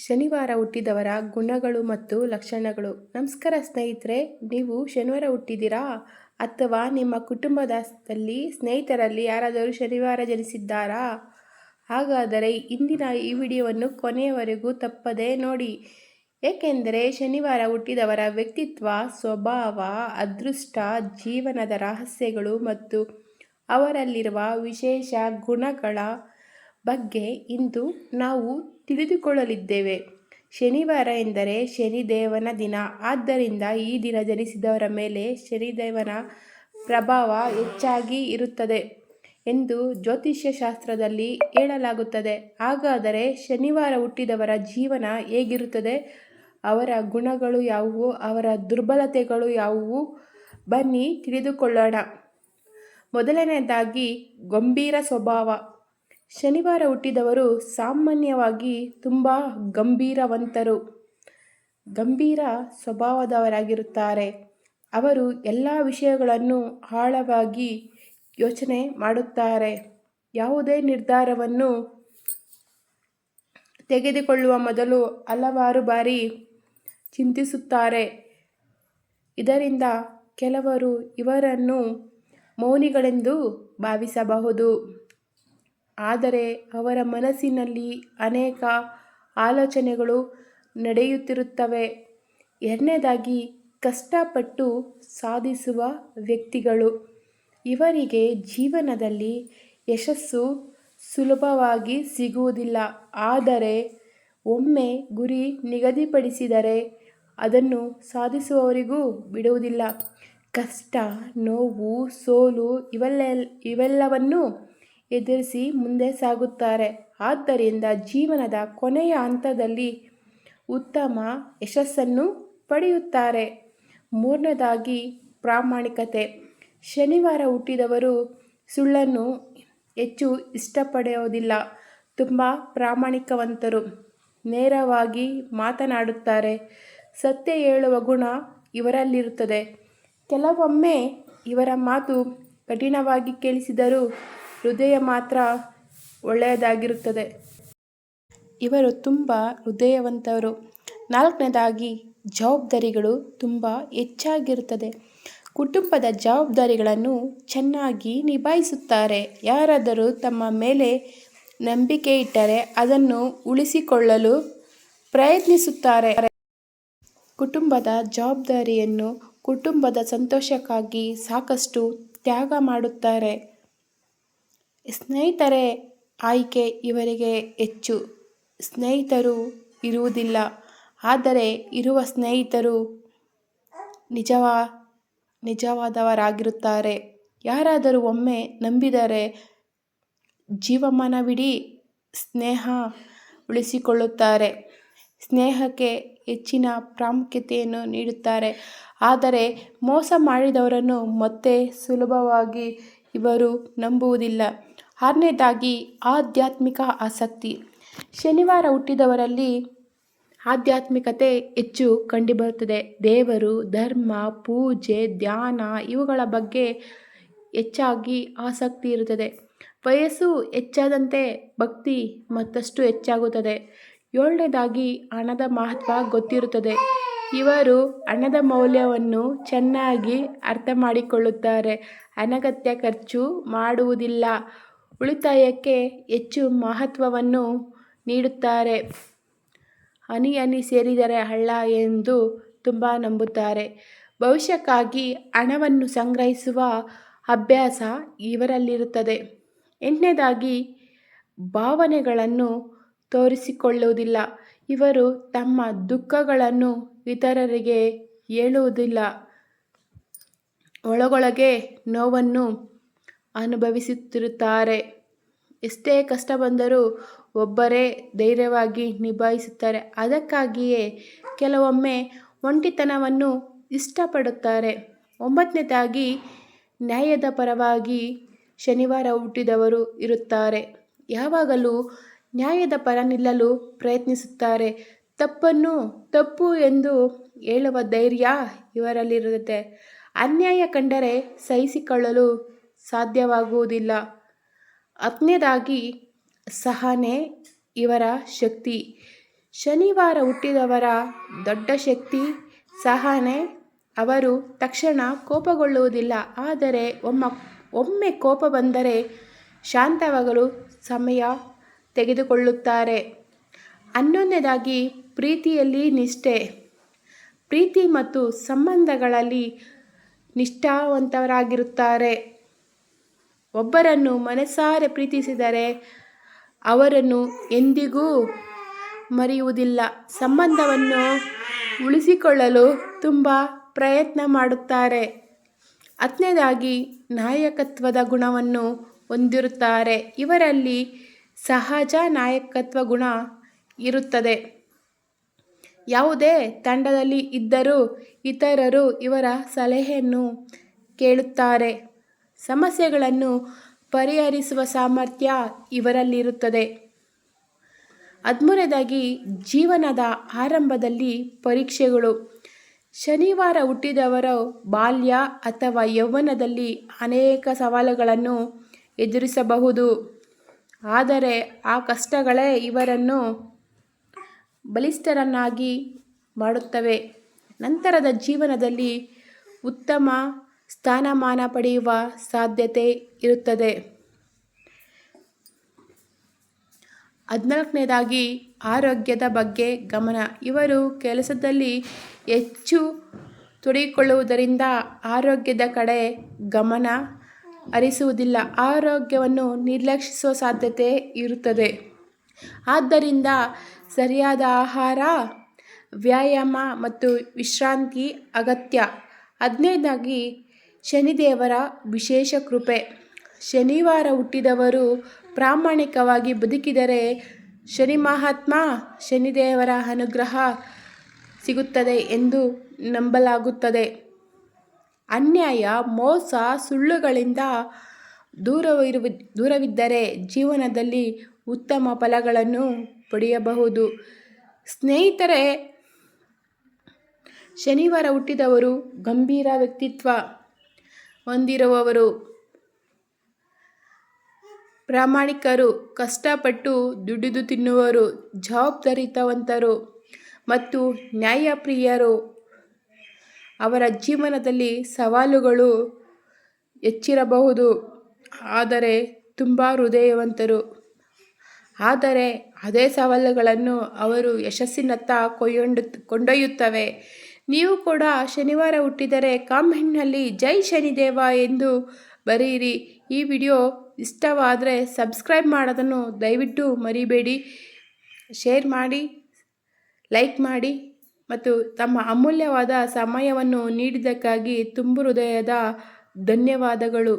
ಶನಿವಾರ ಹುಟ್ಟಿದವರ ಗುಣಗಳು ಮತ್ತು ಲಕ್ಷಣಗಳು. ನಮಸ್ಕಾರ ಸ್ನೇಹಿತರೆ, ನೀವು ಶನಿವಾರ ಹುಟ್ಟಿದ್ದೀರಾ ಅಥವಾ ನಿಮ್ಮ ಕುಟುಂಬದಲ್ಲಿ ಸ್ನೇಹಿತರಲ್ಲಿ ಯಾರಾದರೂ ಶನಿವಾರ ಜನಿಸಿದ್ದಾರಾ? ಹಾಗಾದರೆ ಇಂದಿನ ಈ ವಿಡಿಯೋವನ್ನು ಕೊನೆಯವರೆಗೂ ತಪ್ಪದೇ ನೋಡಿ, ಏಕೆಂದರೆ ಶನಿವಾರ ಹುಟ್ಟಿದವರ ವ್ಯಕ್ತಿತ್ವ, ಸ್ವಭಾವ, ಅದೃಷ್ಟ, ಜೀವನದ ರಹಸ್ಯಗಳು ಮತ್ತು ಅವರಲ್ಲಿರುವ ವಿಶೇಷ ಗುಣಗಳ ಬಗ್ಗೆ ಇಂದು ನಾವು ತಿಳಿದುಕೊಳ್ಳಲಿದ್ದೇವೆ. ಶನಿವಾರ ಎಂದರೆ ಶನಿದೇವನ ದಿನ. ಆದ್ದರಿಂದ ಈ ದಿನ ಜನಿಸಿದವರ ಮೇಲೆ ಶನಿದೇವನ ಪ್ರಭಾವ ಹೆಚ್ಚಾಗಿ ಇರುತ್ತದೆ ಎಂದು ಜ್ಯೋತಿಷ್ಯ ಶಾಸ್ತ್ರದಲ್ಲಿ ಹೇಳಲಾಗುತ್ತದೆ. ಹಾಗಾದರೆ ಶನಿವಾರ ಹುಟ್ಟಿದವರ ಜೀವನ ಹೇಗಿರುತ್ತದೆ? ಅವರ ಗುಣಗಳು ಯಾವುವು? ಅವರ ದುರ್ಬಲತೆಗಳು ಯಾವುವು? ಬನ್ನಿ ತಿಳಿದುಕೊಳ್ಳೋಣ. ಮೊದಲನೆಯದಾಗಿ, ಗಂಭೀರ ಸ್ವಭಾವ. ಶನಿವಾರ ಹುಟ್ಟಿದವರು ಸಾಮಾನ್ಯವಾಗಿ ತುಂಬ ಗಂಭೀರ ಸ್ವಭಾವದವರಾಗಿರುತ್ತಾರೆ. ಅವರು ಎಲ್ಲ ವಿಷಯಗಳನ್ನು ಆಳವಾಗಿ ಯೋಚನೆ ಮಾಡುತ್ತಾರೆ. ಯಾವುದೇ ನಿರ್ಧಾರವನ್ನು ತೆಗೆದುಕೊಳ್ಳುವ ಮೊದಲು ಹಲವಾರು ಬಾರಿ ಚಿಂತಿಸುತ್ತಾರೆ. ಇದರಿಂದ ಕೆಲವರು ಇವರನ್ನು ಮೌನಿಗಳೆಂದು ಭಾವಿಸಬಹುದು. ಆದರೆ ಅವರ ಮನಸ್ಸಿನಲ್ಲಿ ಅನೇಕ ಆಲೋಚನೆಗಳು ನಡೆಯುತ್ತಿರುತ್ತವೆ. ಎರಡನೇದಾಗಿ, ಕಷ್ಟಪಟ್ಟು ಸಾಧಿಸುವ ವ್ಯಕ್ತಿಗಳು. ಇವರಿಗೆ ಜೀವನದಲ್ಲಿ ಯಶಸ್ಸು ಸುಲಭವಾಗಿ ಸಿಗುವುದಿಲ್ಲ. ಆದರೆ ಒಮ್ಮೆ ಗುರಿ ನಿಗದಿಪಡಿಸಿದರೆ ಅದನ್ನು ಸಾಧಿಸುವವರೆಗೂ ಬಿಡುವುದಿಲ್ಲ. ಕಷ್ಟ, ನೋವು, ಸೋಲು ಇವೆಲ್ಲವನ್ನೂ ಎದುರಿಸಿ ಮುಂದೆ ಸಾಗುತ್ತಾರೆ. ಆದ್ದರಿಂದ ಜೀವನದ ಕೊನೆಯ ಹಂತದಲ್ಲಿ ಉತ್ತಮ ಯಶಸ್ಸನ್ನು ಪಡೆಯುತ್ತಾರೆ. ಮೂರನೇದಾಗಿ, ಪ್ರಾಮಾಣಿಕತೆ. ಶನಿವಾರ ಹುಟ್ಟಿದವರು ಸುಳ್ಳನ್ನು ಹೆಚ್ಚು ಇಷ್ಟಪಡುವುದಿಲ್ಲ. ತುಂಬ ಪ್ರಾಮಾಣಿಕವಂತರು, ನೇರವಾಗಿ ಮಾತನಾಡುತ್ತಾರೆ. ಸತ್ಯ ಹೇಳುವ ಗುಣ ಇವರಲ್ಲಿರುತ್ತದೆ. ಕೆಲವೊಮ್ಮೆ ಇವರ ಮಾತು ಕಠಿಣವಾಗಿ ಕೇಳಿಸಿದರೂ ಹೃದಯ ಮಾತ್ರ ಒಳ್ಳೆಯದಾಗಿರುತ್ತದೆ. ಇವರು ತುಂಬ ಹೃದಯವಂತರು. ನಾಲ್ಕನೇದಾಗಿ, ಜವಾಬ್ದಾರಿಗಳು ತುಂಬ ಹೆಚ್ಚಾಗಿರುತ್ತದೆ. ಕುಟುಂಬದ ಜವಾಬ್ದಾರಿಗಳನ್ನು ಚೆನ್ನಾಗಿ ನಿಭಾಯಿಸುತ್ತಾರೆ. ಯಾರಾದರೂ ತಮ್ಮ ಮೇಲೆ ನಂಬಿಕೆ ಇಟ್ಟರೆ ಅದನ್ನು ಉಳಿಸಿಕೊಳ್ಳಲು ಪ್ರಯತ್ನಿಸುತ್ತಾರೆ. ಕುಟುಂಬದ ಜವಾಬ್ದಾರಿಯನ್ನು ಕುಟುಂಬದ ಸಂತೋಷಕ್ಕಾಗಿ ಸಾಕಷ್ಟು ತ್ಯಾಗ ಮಾಡುತ್ತಾರೆ. ಸ್ನೇಹಿತರ ಆಯ್ಕೆ ಇವರಿಗೆ ಹೆಚ್ಚು. ಸ್ನೇಹಿತರು ಇರುವುದಿಲ್ಲ, ಆದರೆ ಇರುವ ಸ್ನೇಹಿತರು ನಿಜವಾದವರಾಗಿರುತ್ತಾರೆ. ಯಾರಾದರೂ ಒಮ್ಮೆ ನಂಬಿದರೆ ಜೀವಮಾನವಿಡೀ ಸ್ನೇಹ ಉಳಿಸಿಕೊಳ್ಳುತ್ತಾರೆ. ಸ್ನೇಹಕ್ಕೆ ಹೆಚ್ಚಿನ ಪ್ರಾಮುಖ್ಯತೆಯನ್ನು ನೀಡುತ್ತಾರೆ. ಆದರೆ ಮೋಸ ಮಾಡಿದವರನ್ನು ಮತ್ತೆ ಸುಲಭವಾಗಿ ಇವರು ನಂಬುವುದಿಲ್ಲ. ಆರನೇದಾಗಿ, ಆಧ್ಯಾತ್ಮಿಕ ಆಸಕ್ತಿ. ಶನಿವಾರ ಹುಟ್ಟಿದವರಲ್ಲಿ ಆಧ್ಯಾತ್ಮಿಕತೆ ಹೆಚ್ಚು ಕಂಡುಬರುತ್ತದೆ. ದೇವರು, ಧರ್ಮ, ಪೂಜೆ, ಧ್ಯಾನ ಇವುಗಳ ಬಗ್ಗೆ ಹೆಚ್ಚಾಗಿ ಆಸಕ್ತಿ ಇರುತ್ತದೆ. ವಯಸ್ಸು ಹೆಚ್ಚಾದಂತೆ ಭಕ್ತಿ ಮತ್ತಷ್ಟು ಹೆಚ್ಚಾಗುತ್ತದೆ. ಏಳನೇದಾಗಿ, ಹಣದ ಮಹತ್ವ ಗೊತ್ತಿರುತ್ತದೆ. ಇವರು ಹಣದ ಮೌಲ್ಯವನ್ನು ಚೆನ್ನಾಗಿ ಅರ್ಥ ಮಾಡಿಕೊಳ್ಳುತ್ತಾರೆ. ಅನಗತ್ಯ ಖರ್ಚು ಮಾಡುವುದಿಲ್ಲ. ಉಳಿತಾಯಕ್ಕೆ ಹೆಚ್ಚು ಮಹತ್ವವನ್ನು ನೀಡುತ್ತಾರೆ. ಹನಿ ಹನಿ ಸೇರಿದರೆ ಹಳ್ಳ ಎಂದು ತುಂಬ ನಂಬುತ್ತಾರೆ. ಭವಿಷ್ಯಕ್ಕಾಗಿ ಹಣವನ್ನು ಸಂಗ್ರಹಿಸುವ ಅಭ್ಯಾಸ ಇವರಲ್ಲಿರುತ್ತದೆ. ಎಂಟನೇದಾಗಿ, ಭಾವನೆಗಳನ್ನು ತೋರಿಸಿಕೊಳ್ಳುವುದಿಲ್ಲ. ಇವರು ತಮ್ಮ ದುಃಖಗಳನ್ನು ಇತರರಿಗೆ ಹೇಳುವುದಿಲ್ಲ. ಒಳಗೊಳಗೆ ನೋವನ್ನು ಅನುಭವಿಸುತ್ತಿರುತ್ತಾರೆ. ಎಷ್ಟೇ ಕಷ್ಟ ಬಂದರೂ ಒಬ್ಬರೇ ಧೈರ್ಯವಾಗಿ ನಿಭಾಯಿಸುತ್ತಾರೆ. ಅದಕ್ಕಾಗಿಯೇ ಕೆಲವೊಮ್ಮೆ ಒಂಟಿತನವನ್ನು ಇಷ್ಟಪಡುತ್ತಾರೆ. ಒಂಬತ್ತನೇದಾಗಿ, ನ್ಯಾಯದ ಪರವಾಗಿ ಶನಿವಾರ ಹುಟ್ಟಿದವರು ಇರುತ್ತಾರೆ. ಯಾವಾಗಲೂ ನ್ಯಾಯದ ಪರ ನಿಲ್ಲಲು ಪ್ರಯತ್ನಿಸುತ್ತಾರೆ. ತಪ್ಪನ್ನು ತಪ್ಪು ಎಂದು ಹೇಳುವ ಧೈರ್ಯ ಇವರಲ್ಲಿರುತ್ತೆ. ಅನ್ಯಾಯ ಕಂಡರೆ ಸಹಿಸಿಕೊಳ್ಳಲು ಸಾಧ್ಯವಾಗುವುದಿಲ್ಲ. ಹತ್ತನೇದಾಗಿ, ಸಹನೆ ಇವರ ಶಕ್ತಿ. ಶನಿವಾರ ಹುಟ್ಟಿದವರ ದೊಡ್ಡ ಶಕ್ತಿ ಸಹನೆ. ಅವರು ತಕ್ಷಣ ಕೋಪಗೊಳ್ಳುವುದಿಲ್ಲ, ಆದರೆ ಒಮ್ಮೆ ಕೋಪ ಬಂದರೆ ಶಾಂತವಾಗಲು ಸಮಯ ತೆಗೆದುಕೊಳ್ಳುತ್ತಾರೆ. 11ನೇದಾಗಿ ಪ್ರೀತಿಯಲ್ಲಿ ನಿಷ್ಠೆ. ಪ್ರೀತಿ ಮತ್ತು ಸಂಬಂಧಗಳಲ್ಲಿ ನಿಷ್ಠಾವಂತರಾಗಿರುತ್ತಾರೆ. ಒಬ್ಬರನ್ನು ಮನಸಾರೆ ಪ್ರೀತಿಸಿದರೆ ಅವರನ್ನು ಎಂದಿಗೂ ಮರೆಯುವುದಿಲ್ಲ. ಸಂಬಂಧವನ್ನು ಉಳಿಸಿಕೊಳ್ಳಲು ತುಂಬ ಪ್ರಯತ್ನ ಮಾಡುತ್ತಾರೆ. 10ನೇದಾಗಿ ನಾಯಕತ್ವದ ಗುಣವನ್ನು ಹೊಂದಿರುತ್ತಾರೆ. ಇವರಲ್ಲಿ ಸಹಜ ನಾಯಕತ್ವ ಗುಣ ಇರುತ್ತದೆ. ಯಾವುದೇ ತಂಡದಲ್ಲಿ ಇದ್ದರೂ ಇತರರು ಇವರ ಸಲಹೆಯನ್ನು ಕೇಳುತ್ತಾರೆ. ಸಮಸ್ಯೆಗಳನ್ನು ಪರಿಹರಿಸುವ ಸಾಮರ್ಥ್ಯ ಇವರಲ್ಲಿರುತ್ತದೆ. 13ನೇದಾಗಿ ಜೀವನದ ಆರಂಭದಲ್ಲಿ ಪರೀಕ್ಷೆಗಳು. ಶನಿವಾರ ಹುಟ್ಟಿದವರು ಬಾಲ್ಯ ಅಥವಾ ಯೌವನದಲ್ಲಿ ಅನೇಕ ಸವಾಲುಗಳನ್ನು ಎದುರಿಸಬಹುದು. ಆದರೆ ಆ ಕಷ್ಟಗಳೇ ಇವರನ್ನು ಬಲಿಷ್ಠರನ್ನಾಗಿ ಮಾಡುತ್ತವೆ. ನಂತರದ ಜೀವನದಲ್ಲಿ ಉತ್ತಮ ಸ್ಥಾನಮಾನ ಪಡೆಯುವ ಸಾಧ್ಯತೆ ಇರುತ್ತದೆ. 14ನೇದಾಗಿ ಆರೋಗ್ಯದ ಬಗ್ಗೆ ಗಮನ. ಇವರು ಕೆಲಸದಲ್ಲಿ ಹೆಚ್ಚು ತೊಡಗಿಕೊಳ್ಳುವುದರಿಂದ ಆರೋಗ್ಯದ ಕಡೆ ಗಮನ ಹರಿಸುವುದಿಲ್ಲ. ಆರೋಗ್ಯವನ್ನು ನಿರ್ಲಕ್ಷಿಸುವ ಸಾಧ್ಯತೆ ಇರುತ್ತದೆ. ಆದ್ದರಿಂದ ಸರಿಯಾದ ಆಹಾರ, ವ್ಯಾಯಾಮ ಮತ್ತು ವಿಶ್ರಾಂತಿ ಅಗತ್ಯ. 15ನೇದಾಗಿ ಶನಿದೇವರ ವಿಶೇಷ ಕೃಪೆ. ಶನಿವಾರ ಹುಟ್ಟಿದವರು ಪ್ರಾಮಾಣಿಕವಾಗಿ ಬದುಕಿದರೆ ಶನಿ ಮಹಾತ್ಮ ಶನಿದೇವರ ಅನುಗ್ರಹ ಸಿಗುತ್ತದೆ ಎಂದು ನಂಬಲಾಗುತ್ತದೆ. ಅನ್ಯಾಯ, ಮೋಸ, ಸುಳ್ಳುಗಳಿಂದ ದೂರವಿದ್ದರೆ ಜೀವನದಲ್ಲಿ ಉತ್ತಮ ಫಲಗಳನ್ನು ಪಡೆಯಬಹುದು. ಸ್ನೇಹಿತರೆ, ಶನಿವಾರ ಹುಟ್ಟಿದವರು ಗಂಭೀರ ವ್ಯಕ್ತಿತ್ವ ಹೊಂದಿರುವವರು, ಪ್ರಾಮಾಣಿಕರು, ಕಷ್ಟಪಟ್ಟು ದುಡಿದು ತಿನ್ನುವರು, ಜವಾಬ್ದಾರಿಯುತವಂತರು ಮತ್ತು ನ್ಯಾಯಪ್ರಿಯರು. ಅವರ ಜೀವನದಲ್ಲಿ ಸವಾಲುಗಳು ಹೆಚ್ಚಿರಬಹುದು, ಆದರೆ ತುಂಬ ಹೃದಯವಂತರು. ಆದರೆ ಅದೇ ಸವಾಲುಗಳನ್ನು ಅವರು ಯಶಸ್ಸಿನತ್ತ ಕೊಂಡೊಯ್ಯುತ್ತವೆ. ನೀವು ಕೂಡ ಶನಿವಾರ ಹುಟ್ಟಿದರೆ ಕಾಮೆಂಟ್ನಲ್ಲಿ ಜೈ ಶನಿದೇವ ಎಂದು ಬರೆಯಿರಿ. ಈ ವಿಡಿಯೋ ಇಷ್ಟವಾದರೆ ಸಬ್ಸ್ಕ್ರೈಬ್ ಮಾಡೋದನ್ನು ದಯವಿಟ್ಟು ಮರಿಬೇಡಿ. ಶೇರ್ ಮಾಡಿ, ಲೈಕ್ ಮಾಡಿ ಮತ್ತು ತಮ್ಮ ಅಮೂಲ್ಯವಾದ ಸಮಯವನ್ನು ನೀಡಿದ್ದಕ್ಕಾಗಿ ತುಂಬು ಹೃದಯದ ಧನ್ಯವಾದಗಳು.